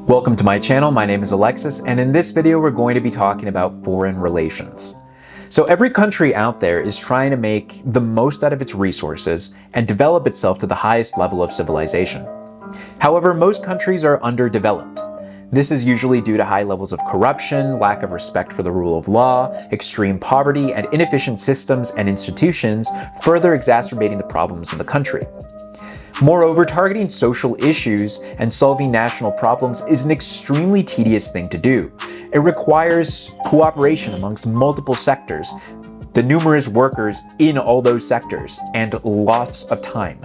Welcome to my channel. My name is Alexis, and in this video we're going to be talking about foreign relations. So every country out there is trying to make the most out of its resources and develop itself to the highest level of civilization. However, most countries are underdeveloped. This is usually due to high levels of corruption, lack of respect for the rule of law, extreme poverty, and inefficient systems and institutions, further exacerbating the problems in the country. Moreover, targeting social issues and solving national problems is an extremely tedious thing to do. It requires cooperation amongst multiple sectors, the numerous workers in all those sectors, and lots of time.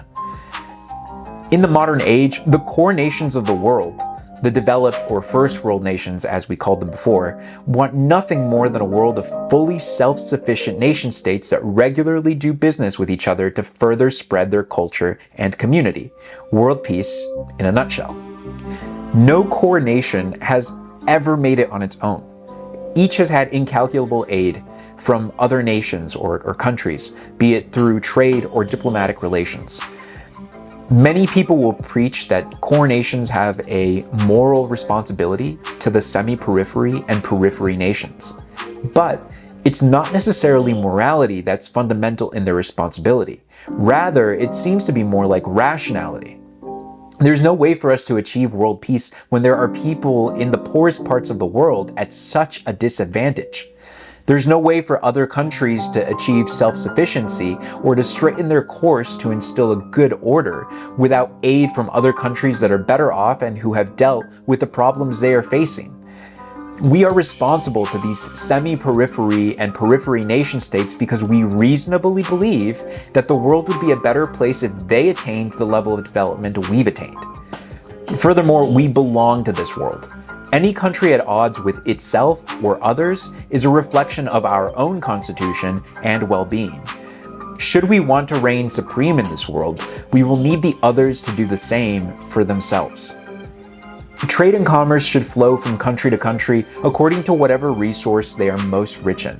In the modern age, the core nations of the world, the developed or first world nations as we called them before, want nothing more than a world of fully self-sufficient nation states that regularly do business with each other to further spread their culture and community. World peace in a nutshell. No core nation has ever made it on its own. Each has had incalculable aid from other nations or countries, be it through trade or diplomatic relations. Many people will preach that core nations have a moral responsibility to the semi-periphery and periphery nations. But it's not necessarily morality that's fundamental in their responsibility. Rather, it seems to be more like rationality. There's no way for us to achieve world peace when there are people in the poorest parts of the world at such a disadvantage. There's no way for other countries to achieve self-sufficiency or to straighten their course to instill a good order without aid from other countries that are better off and who have dealt with the problems they are facing. We are responsible to these semi-periphery and periphery nation states because we reasonably believe that the world would be a better place if they attained the level of development we've attained. Furthermore, we belong to this world. Any country at odds with itself or others is a reflection of our own constitution and well-being. Should we want to reign supreme in this world, we will need the others to do the same for themselves. Trade and commerce should flow from country to country according to whatever resource they are most rich in.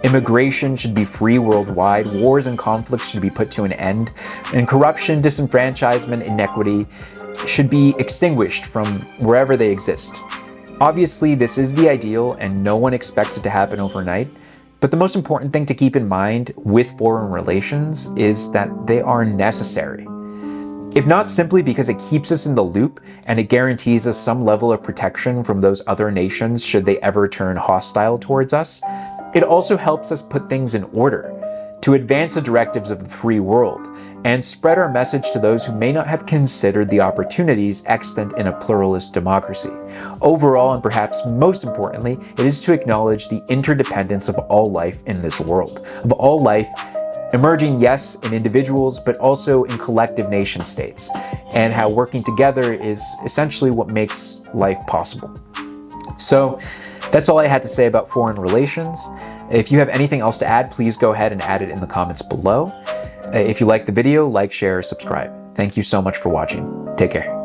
Immigration should be free worldwide, wars and conflicts should be put to an end, and corruption, disenfranchisement, inequity should be extinguished from wherever they exist. Obviously, this is the ideal and no one expects it to happen overnight, but the most important thing to keep in mind with foreign relations is that they are necessary. If not simply because it keeps us in the loop and it guarantees us some level of protection from those other nations should they ever turn hostile towards us, it also helps us put things in order, to advance the directives of the free world, and spread our message to those who may not have considered the opportunities extant in a pluralist democracy. Overall, and perhaps most importantly, it is to acknowledge the interdependence of all life in this world, of all life emerging, yes, in individuals, but also in collective nation states, and how working together is essentially what makes life possible. So that's all I had to say about foreign relations. If you have anything else to add, please go ahead and add it in the comments below. If you liked the video, like, share, or subscribe. Thank you so much for watching. Take care.